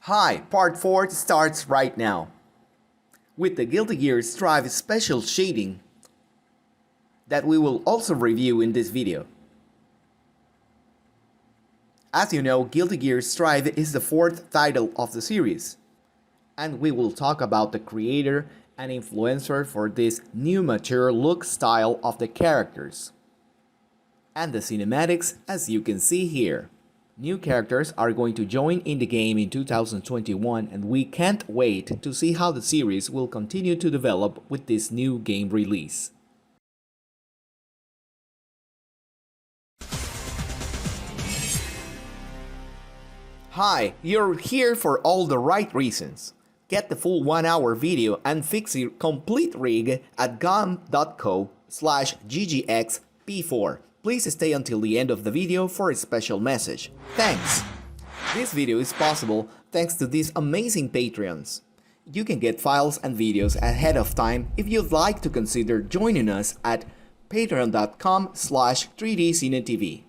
Hi, part 4 starts right now. With the Guilty Gear Strive special shading that we will also review in this video. As you know, Guilty Gear Strive is the 4th title of the series, and we will talk about the creator and influencer for this new mature look style of the characters, and the cinematics as you can see here. New characters are going to join in the game in 2021, and we can't wait to see how the series will continue to develop with this new game release. Hi, you're here for all the right reasons. Get the full 1-hour video and Fixy complete rig at gom.co/ggxp4. Please stay until the end of the video for a special message. Thanks! This video is possible thanks to these amazing Patreons. You can get files and videos ahead of time if you'd like to consider joining us at patreon.com/3dcinetv.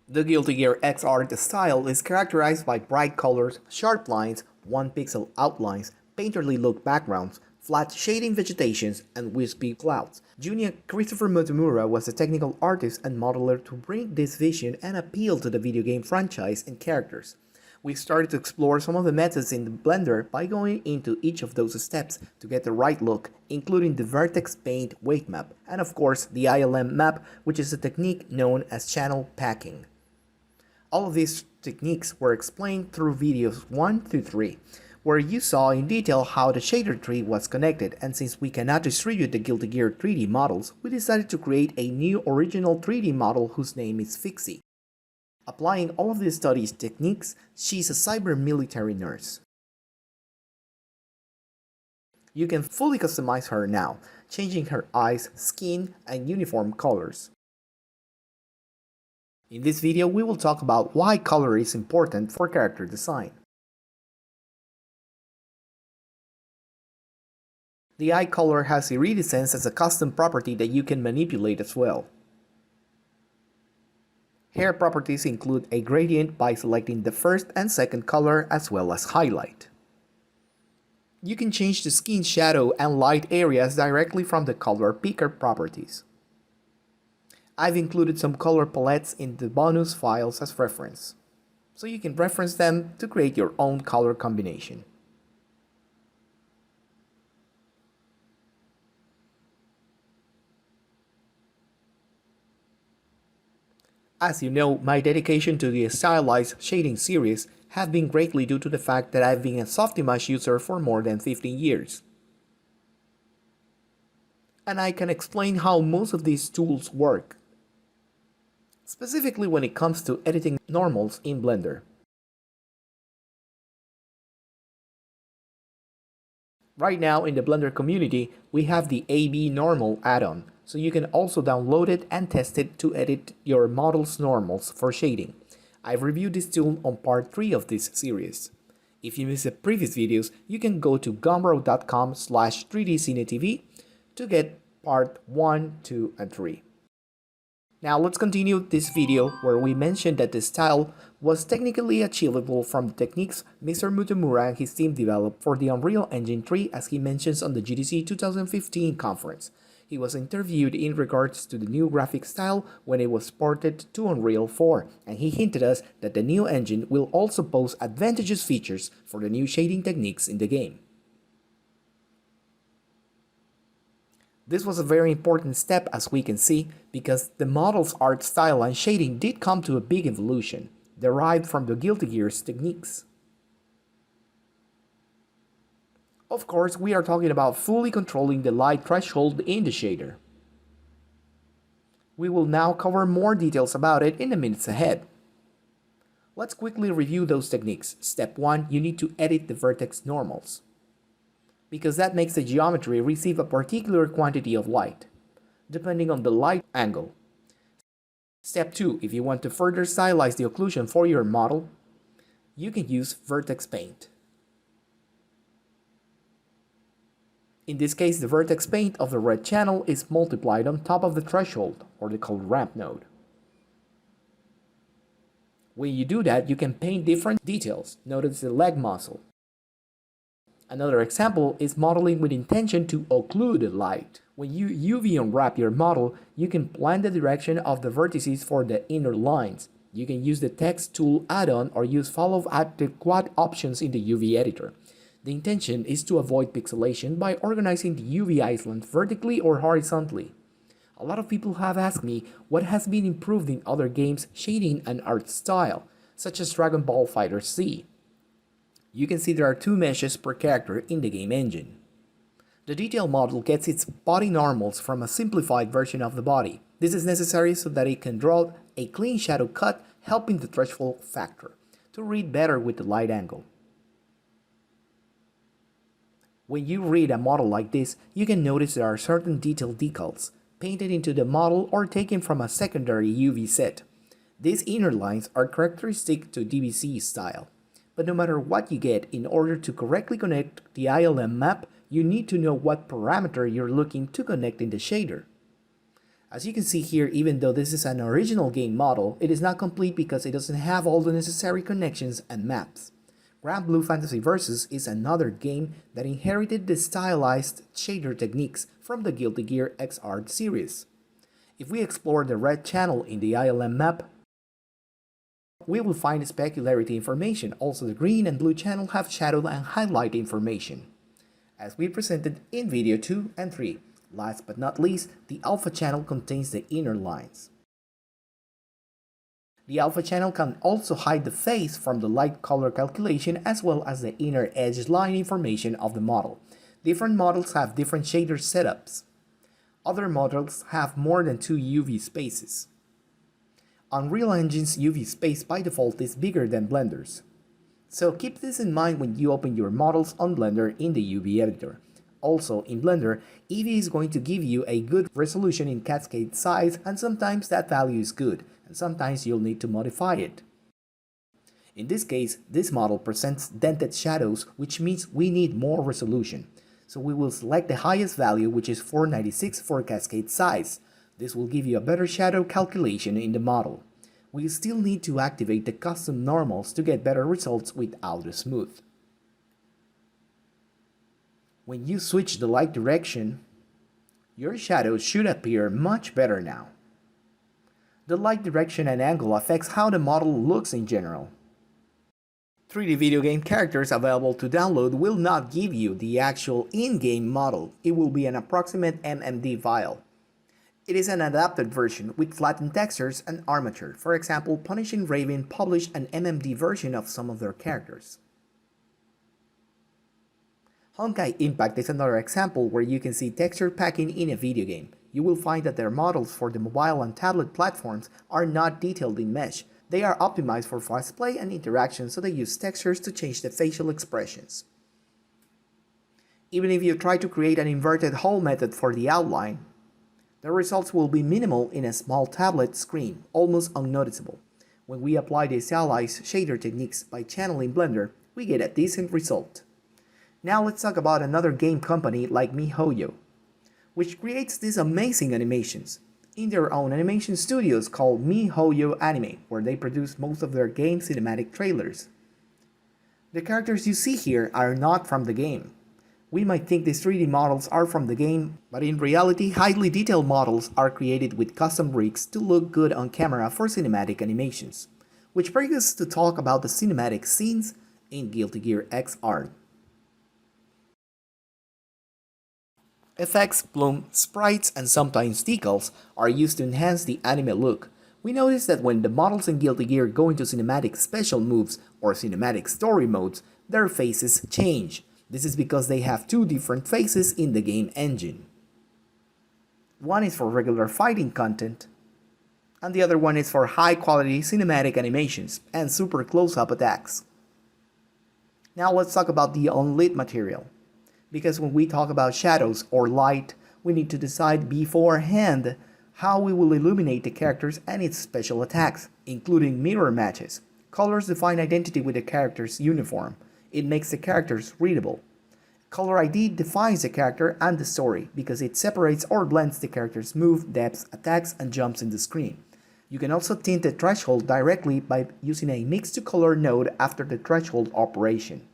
The Guilty Gear X art style is characterized by bright colors, sharp lines, 1-pixel outlines, painterly look backgrounds, flat shading vegetations, and wispy clouds. Junior Christopher Motomura was a technical artist and modeler to bring this vision and appeal to the video game franchise and characters. We started to explore some of the methods in the Blender by going into each of those steps to get the right look, including the vertex paint weight map, and of course the ILM map, which is a technique known as channel packing. All of these techniques were explained through videos 1 through 3, where you saw in detail how the shader tree was connected, and since we cannot distribute the Guilty Gear 3D models, we decided to create a new original 3D model whose name is Fixy. Applying all of these studies techniques, she's a cyber military nurse. You can fully customize her now, changing her eyes, skin, and uniform colors. In this video, we will talk about why color is important for character design. The eye color has iridescence as a custom property that you can manipulate as well. Hair properties include a gradient by selecting the first and second color as well as highlight. You can change the skin shadow and light areas directly from the color picker properties. I've included some color palettes in the bonus files as reference, so you can reference them to create your own color combination. As you know, my dedication to the Stylized shading series has been greatly due to the fact that I've been a Softimage user for more than 15 years. And I can explain how most of these tools work, specifically when it comes to editing normals in Blender. Right now in the Blender community, we have the EEVEE normal add-on, so you can also download it and test it to edit your model's normals for shading. I've reviewed this tool on part 3 of this series. If you missed the previous videos, you can go to gomro.com/3dcinetv to get part 1, 2, and 3. Now let's continue this video where we mentioned that the style was technically achievable from the techniques Mr. Motomura and his team developed for the Unreal Engine 3, as he mentions on the GDC 2015 conference. He was interviewed in regards to the new graphic style when it was ported to Unreal 4, and he hinted us that the new engine will also pose advantageous features for the new shading techniques in the game. This was a very important step, as we can see, because the model's art style and shading did come to a big evolution, derived from the Guilty Gear's techniques. Of course, we are talking about fully controlling the light threshold in the shader. We will now cover more details about it in the minutes ahead. Let's quickly review those techniques. Step 1, you need to edit the vertex normals, because that makes the geometry receive a particular quantity of light, depending on the light angle. Step 2, if you want to further stylize the occlusion for your model, you can use vertex paint. In this case, the vertex paint of the red channel is multiplied on top of the threshold, or the color ramp node. When you do that, you can paint different details. Notice the leg muscle. Another example is modeling with intention to occlude the light. When you UV unwrap your model, you can plan the direction of the vertices for the inner lines. You can use the text tool add-on or use follow active quad options in the UV editor. The intention is to avoid pixelation by organizing the UV island vertically or horizontally. A lot of people have asked me what has been improved in other games' shading and art style, such as Dragon Ball FighterZ. You can see there are 2 meshes per character in the game engine. The detail model gets its body normals from a simplified version of the body. This is necessary so that it can draw a clean shadow cut, helping the threshold factor to read better with the light angle. When you read a model like this, you can notice there are certain detail decals painted into the model or taken from a secondary UV set. These inner lines are characteristic to DBC style. But no matter what you get, in order to correctly connect the ILM map, you need to know what parameter you're looking to connect in the shader. As you can see here, even though this is an original game model, it is not complete because it doesn't have all the necessary connections and maps. Grand Blue Fantasy Versus is another game that inherited the stylized shader techniques from the Guilty Gear XR series. If we explore the red channel in the ILM map, we will find specularity information. Also, the green and blue channel have shadow and highlight information, as we presented in video 2 and 3. Last but not least, the alpha channel contains the inner lines. The alpha channel can also hide the face from the light color calculation as well as the inner edge line information of the model. Different models have different shader setups. Other models have more than 2 UV spaces. Unreal Engine's UV space by default is bigger than Blender's. So keep this in mind when you open your models on Blender in the UV editor. Also, in Blender, EEVEE is going to give you a good resolution in cascade size, and sometimes that value is good, and sometimes you'll need to modify it. In this case, this model presents dented shadows, which means we need more resolution. So we will select the highest value, which is 496 for cascade size. This will give you a better shadow calculation in the model. We still need to activate the custom normals to get better results with auto smooth. When you switch the light direction, your shadows should appear much better now. The light direction and angle affects how the model looks in general. 3D video game characters available to download will not give you the actual in-game model. It will be an approximate MMD file. It is an adapted version with flattened textures and armature. For example, Punishing Raven published an MMD version of some of their characters. Honkai Impact is another example where you can see texture packing in a video game. You will find that their models for the mobile and tablet platforms are not detailed in mesh. They are optimized for fast play and interaction, so they use textures to change the facial expressions. Even if you try to create an inverted hole method for the outline, the results will be minimal in a small tablet screen, almost unnoticeable. When we apply the stylized shader techniques by channeling Blender, we get a decent result. Now let's talk about another game company like MiHoYo, which creates these amazing animations in their own animation studios called MiHoYo Anime, where they produce most of their game cinematic trailers. The characters you see here are not from the game. We might think these 3D models are from the game, but in reality, highly detailed models are created with custom rigs to look good on camera for cinematic animations, which brings us to talk about the cinematic scenes in Guilty Gear XR. Effects, bloom, sprites, and sometimes decals are used to enhance the anime look. We notice that when the models in Guilty Gear go into cinematic special moves or cinematic story modes, their faces change. This is because they have 2 different faces in the game engine. One is for regular fighting content, and the other one is for high-quality cinematic animations and super close-up attacks. Now let's talk about the unlit material. Because when we talk about shadows or light, we need to decide beforehand how we will illuminate the characters and its special attacks, including mirror matches. Colors define identity with the character's uniform. It makes the characters readable. Color ID defines the character and the story because it separates or blends the character's move, depths, attacks, and jumps in the screen. You can also tint the threshold directly by using a mix to color node after the threshold operation.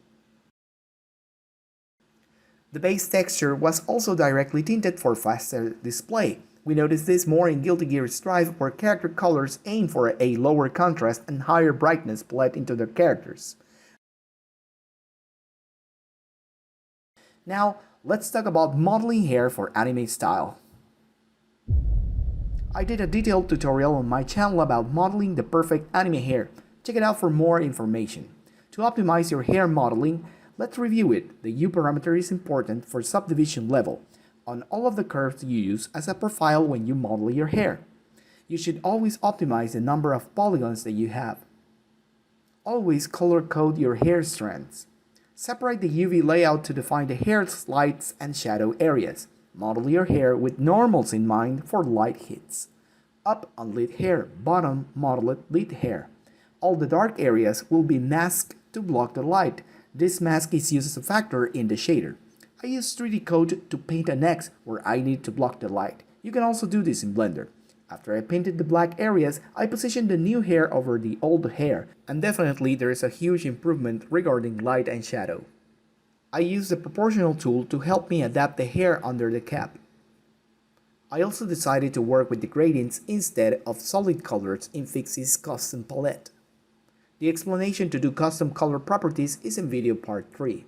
The base texture was also directly tinted for faster display. We notice this more in Guilty Gear Strive, where character colors aim for a lower contrast and higher brightness bled into their characters. Now, let's talk about modeling hair for anime style. I did a detailed tutorial on my channel about modeling the perfect anime hair. Check it out for more information. To optimize your hair modeling, let's review it. The U parameter is important for subdivision level on all of the curves you use as a profile when you model your hair. You should always optimize the number of polygons that you have. Always color code your hair strands. Separate the UV layout to define the hair's lights and shadow areas. Model your hair with normals in mind for light hits. Up, unlit hair. Bottom, modeled lit hair. All the dark areas will be masked to block the light. This mask is used as a factor in the shader. I use 3D Code to paint an X where I need to block the light. You can also do this in Blender. After I painted the black areas, I positioned the new hair over the old hair, and definitely there is a huge improvement regarding light and shadow. I use the proportional tool to help me adapt the hair under the cap. I also decided to work with the gradients instead of solid colors in Fixy's custom palette. The explanation to do custom color properties is in video part 3.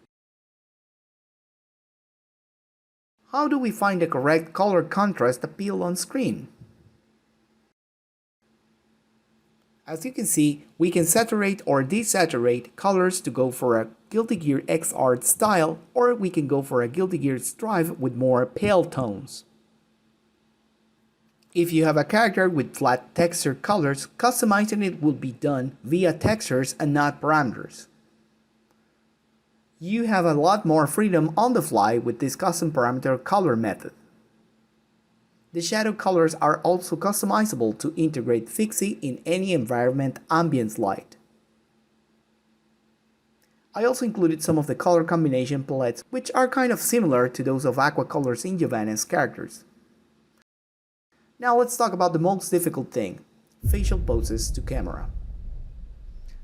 How do we find the correct color contrast appeal on screen? As you can see, we can saturate or desaturate colors to go for a Guilty Gear Xrd style, or we can go for a Guilty Gear Strive with more pale tones. If you have a character with flat texture colors, customizing it will be done via textures and not parameters. You have a lot more freedom on the fly with this custom parameter color method. The shadow colors are also customizable to integrate Fixy in any environment ambience light. I also included some of the color combination palettes, which are kind of similar to those of aqua colors in Giovanna's characters. Now let's talk about the most difficult thing, facial poses to camera.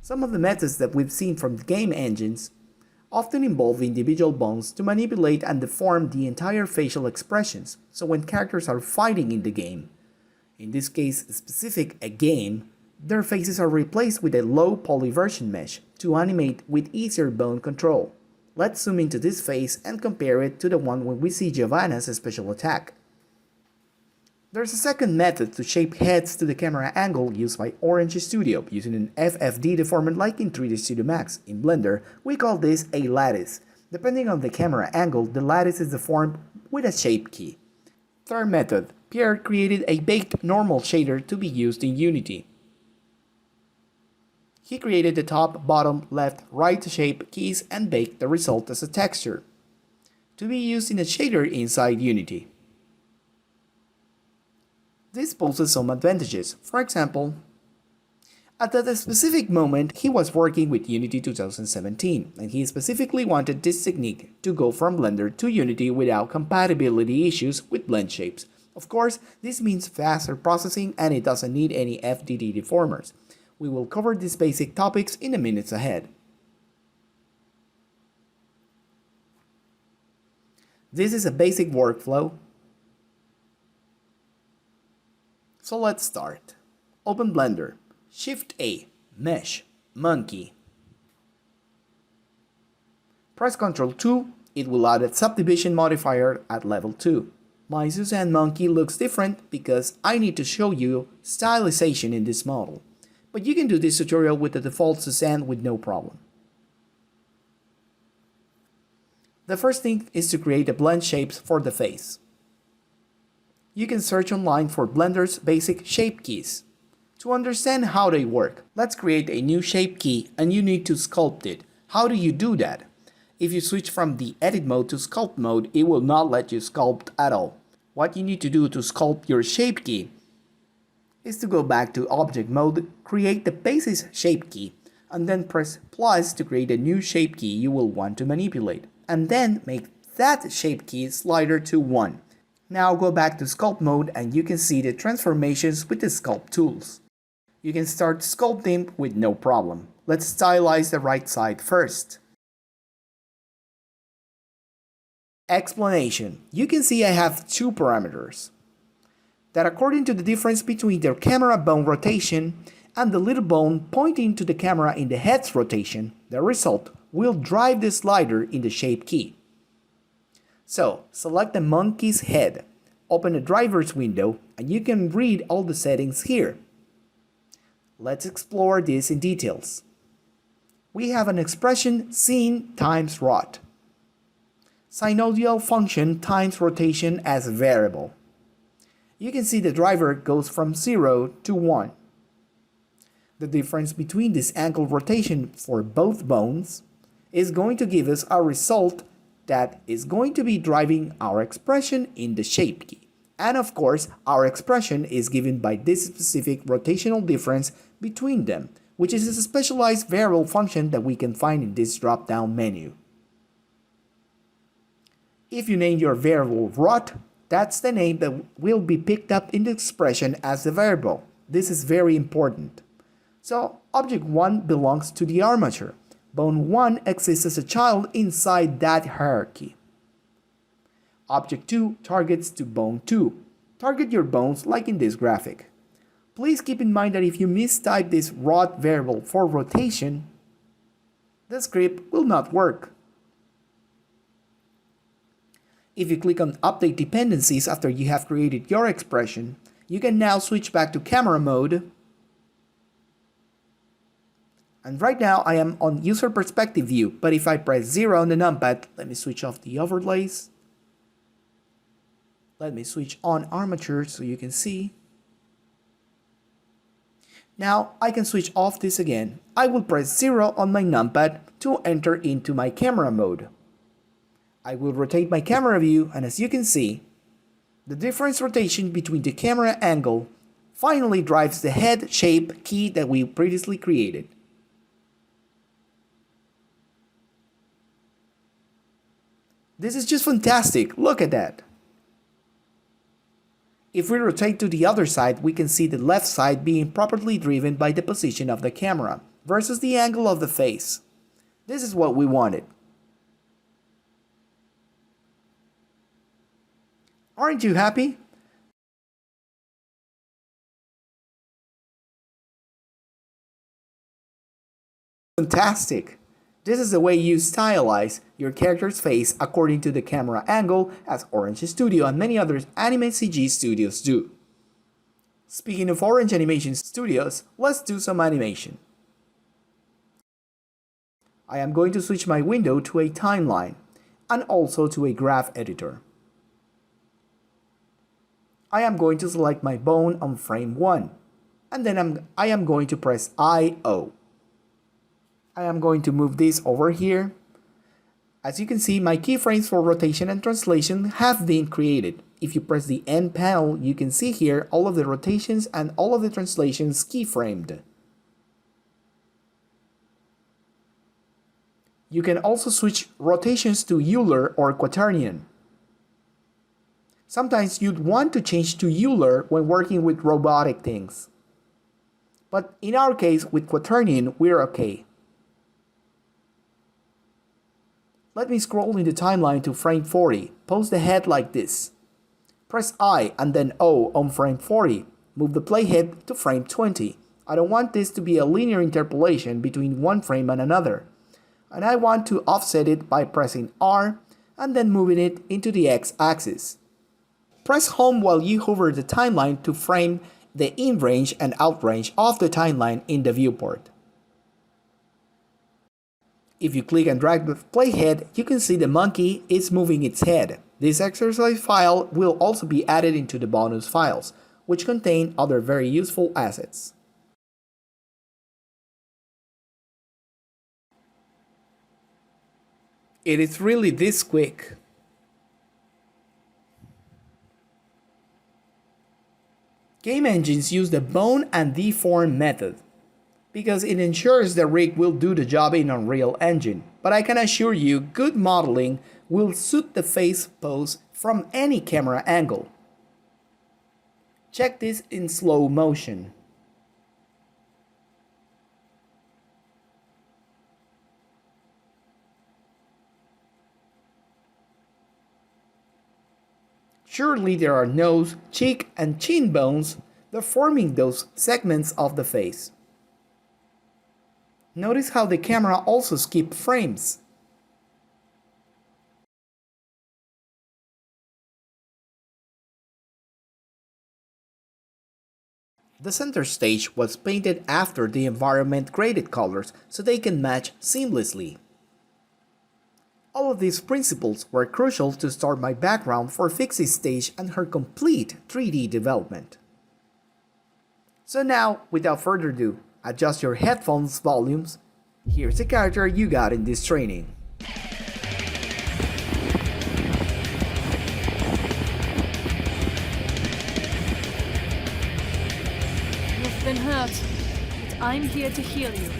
Some of the methods that we've seen from the game engines often involve individual bones to manipulate and deform the entire facial expressions, so when characters are fighting in the game, in this case specific a game, their faces are replaced with a low poly version mesh to animate with easier bone control. Let's zoom into this face and compare it to the one when we see Giovanna's special attack. There's a second method to shape heads to the camera angle used by Orange Studio using an FFD deformer like in 3D Studio Max. In Blender, we call this a lattice. Depending on the camera angle, the lattice is deformed with a shape key. Third method, Pierre created a baked normal shader to be used in Unity. He created the top, bottom, left, right shape keys and baked the result as a texture to be used in a shader inside Unity. This poses some advantages. For example, at that specific moment, he was working with Unity 2017, and he specifically wanted this technique to go from Blender to Unity without compatibility issues with blend shapes. Of course, this means faster processing and it doesn't need any FDD deformers. We will cover these basic topics in the minutes ahead. This is a basic workflow. So let's start. Open Blender, Shift-A, Mesh, Monkey. Press Ctrl-2, it will add a subdivision modifier at level 2. My Suzanne monkey looks different because I need to show you stylization in this model. But you can do this tutorial with the default Suzanne with no problem. The first thing is to create the blend shapes for the face. You can search online for Blender's basic shape keys. To understand how they work, let's create a new shape key and you need to sculpt it. How do you do that? If you switch from the edit mode to sculpt mode, it will not let you sculpt at all. What you need to do to sculpt your shape key is to go back to object mode, create the basis shape key, and then press plus to create a new shape key you will want to manipulate, and then make that shape key slider to 1. Now go back to sculpt mode and you can see the transformations with the sculpt tools. You can start sculpting with no problem. Let's stylize the right side first. Explanation. You can see I have two parameters that according to the difference between the camera bone rotation and the little bone pointing to the camera in the head's rotation, the result will drive the slider in the shape key. So, select the monkey's head, open the driver's window, and you can read all the settings here. Let's explore this in details. We have an expression scene times rot. Synovial function times rotation as a variable. You can see the driver goes from 0 to 1. The difference between this angle rotation for both bones is going to give us a result that is going to be driving our expression in the shape key. And of course, our expression is given by this specific rotational difference between them, which is a specialized variable function that we can find in this drop-down menu. If you name your variable rot, that's the name that will be picked up in the expression as the variable. This is very important. So, object 1 belongs to the armature. Bone 1 exists as a child inside that hierarchy. Object 2 targets to bone 2. Target your bones like in this graphic. Please keep in mind that if you mistype this rot variable for rotation, the script will not work. If you click on Update Dependencies after you have created your expression, you can now switch back to camera mode. And right now I am on user perspective view, but if I press 0 on the numpad, let me switch off the overlays. Let me switch on armature so you can see. Now I can switch off this again. I will press 0 on my numpad to enter into my camera mode. I will rotate my camera view, and as you can see, the difference rotation between the camera angle finally drives the head shape key that we previously created. This is just fantastic, look at that! If we rotate to the other side, we can see the left side being properly driven by the position of the camera versus the angle of the face. This is what we wanted. Aren't you happy? Fantastic! This is the way you stylize your character's face according to the camera angle, as Orange Studio and many other anime CG studios do. Speaking of Orange Animation Studios, let's do some animation. I am going to switch my window to a timeline and also to a graph editor. I am going to select my bone on frame 1, and then I am going to press I/O. I am going to move this over here. As you can see, my keyframes for rotation and translation have been created. If you press the N panel, you can see here all of the rotations and all of the translations keyframed. You can also switch rotations to Euler or Quaternion. Sometimes you'd want to change to Euler when working with robotic things. But in our case, with Quaternion, we're okay. Let me scroll in the timeline to frame 40. Pose the head like this. Press I and then O on frame 40. Move the playhead to frame 20. I don't want this to be a linear interpolation between one frame and another. And I want to offset it by pressing R and then moving it into the X-axis. Press home while you hover the timeline to frame the in range and out range of the timeline in the viewport. If you click and drag the playhead, you can see the monkey is moving its head. This exercise file will also be added into the bonus files, which contain other very useful assets. It is really this quick. Game engines use the bone and deform method because it ensures the rig will do the job in Unreal Engine, but I can assure you good modeling will suit the face pose from any camera angle. Check this in slow motion. Surely there are nose, cheek, and chin bones that forming those segments of the face. Notice how the camera also skips frames. The center stage was painted after the environment graded colors so they can match seamlessly. All of these principles were crucial to start my background for Fixy's stage and her complete 3D development. So now, without further ado, adjust your headphones volumes. Here's the character you got in this training. You've been hurt, but I'm here to heal you.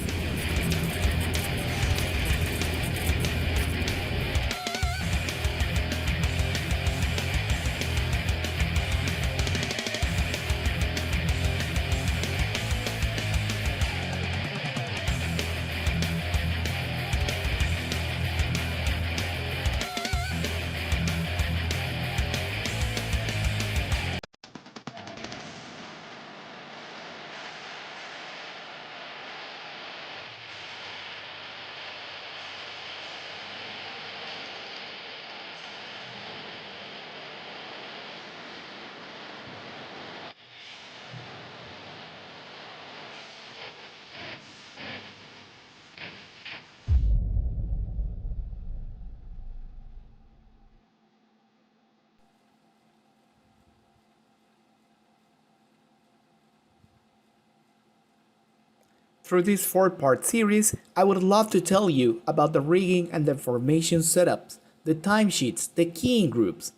Through this 4-part series, I would love to tell you about the rigging and the formation setups, the timesheets, the keying groups,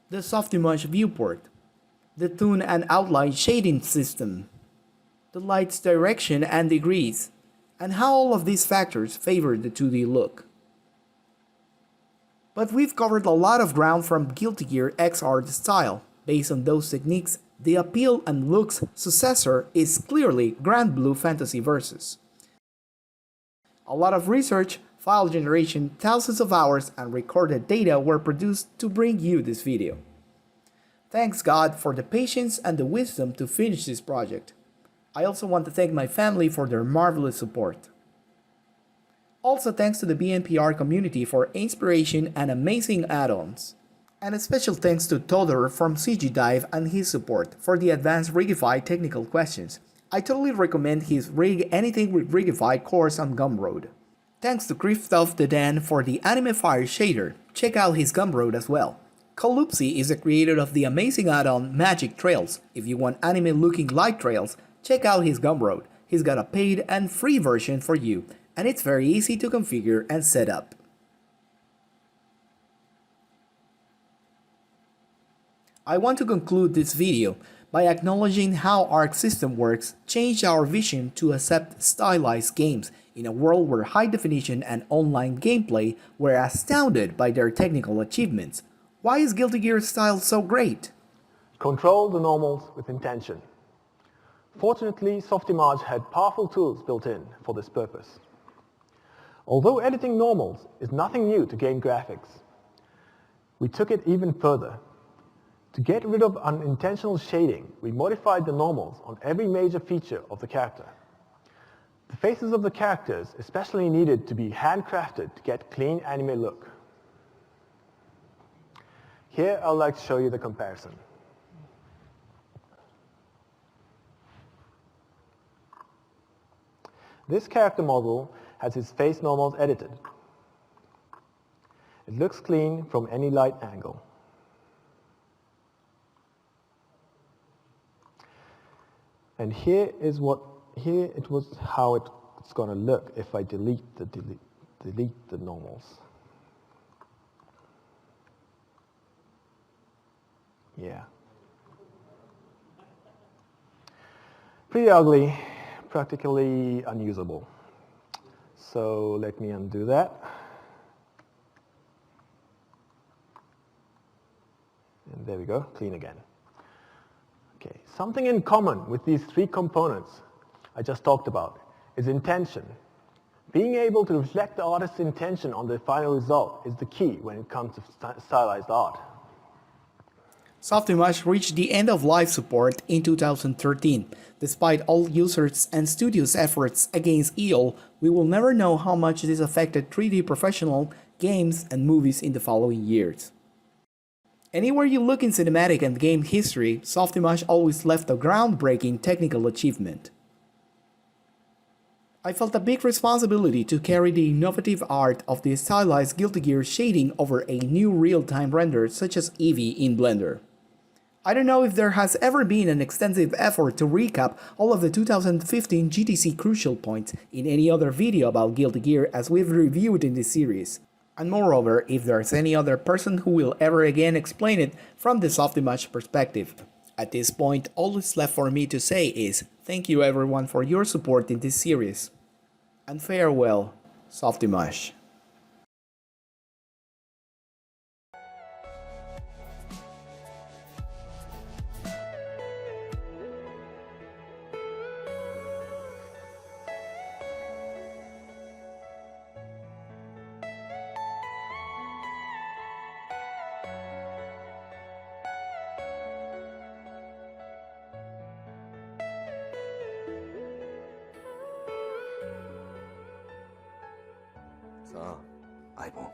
the soft image viewport, the tone and outline shading system, the light's direction and degrees, and how all of these factors favor the 2D look. But we've covered a lot of ground from Guilty Gear XR style. Based on those techniques, the appeal and looks successor is clearly Grand Blue Fantasy Versus. A lot of research, file generation, thousands of hours, and recorded data were produced to bring you this video. Thanks God for the patience and the wisdom to finish this project. I also want to thank my family for their marvelous support. Also thanks to the BNPR community for inspiration and amazing add-ons. And a special thanks to Todor from CG Dive and his support for the advanced Rigify technical questions. I totally recommend his Rig Anything with Rigify course on Gumroad. Thanks to Christoph Dedan for the Anime Fire shader. Check out his Gumroad as well. Kalupsi is the creator of the amazing add-on Magic Trails. If you want anime looking light trails, check out his Gumroad. He's got a paid and free version for you, and it's very easy to configure and set up. I want to conclude this video by acknowledging how Arc System Works changed our vision to accept stylized games in a world where high definition and online gameplay were astounded by their technical achievements. Why is Guilty Gear style so great? Control the normals with intention. Fortunately, Softimage had powerful tools built in for this purpose. Although editing normals is nothing new to game graphics, we took it even further. To get rid of unintentional shading, we modified the normals on every major feature of the character. The faces of the characters especially needed to be handcrafted to get clean anime look. Here I'd like to show you the comparison. This character model has his face normals edited. It looks clean from any light angle. And here it was how it's going to look if I delete the normals. Yeah. Pretty ugly, practically unusable. So let me undo that. And there we go, clean again. Okay, something in common with these three components I just talked about is intention. Being able to reflect the artist's intention on the final result is the key when it comes to stylized art. Softimage reached the end of life support in 2013. Despite all users and studios' efforts against EEVEE, we will never know how much this affected 3D professional games and movies in the following years. Anywhere you look in cinematic and game history, Softimage always left a groundbreaking technical achievement. I felt a big responsibility to carry the innovative art of the stylized Guilty Gear shading over a new real-time render such as EEVEE in Blender. I don't know if there has ever been an extensive effort to recap all of the 2015 GTC crucial points in any other video about Guilty Gear as we've reviewed in this series. And moreover, if there's any other person who will ever again explain it from the Softimage perspective. At this point, all that's left for me to say is thank you everyone for your support in this series. And farewell, Softimage. 자, 아이고.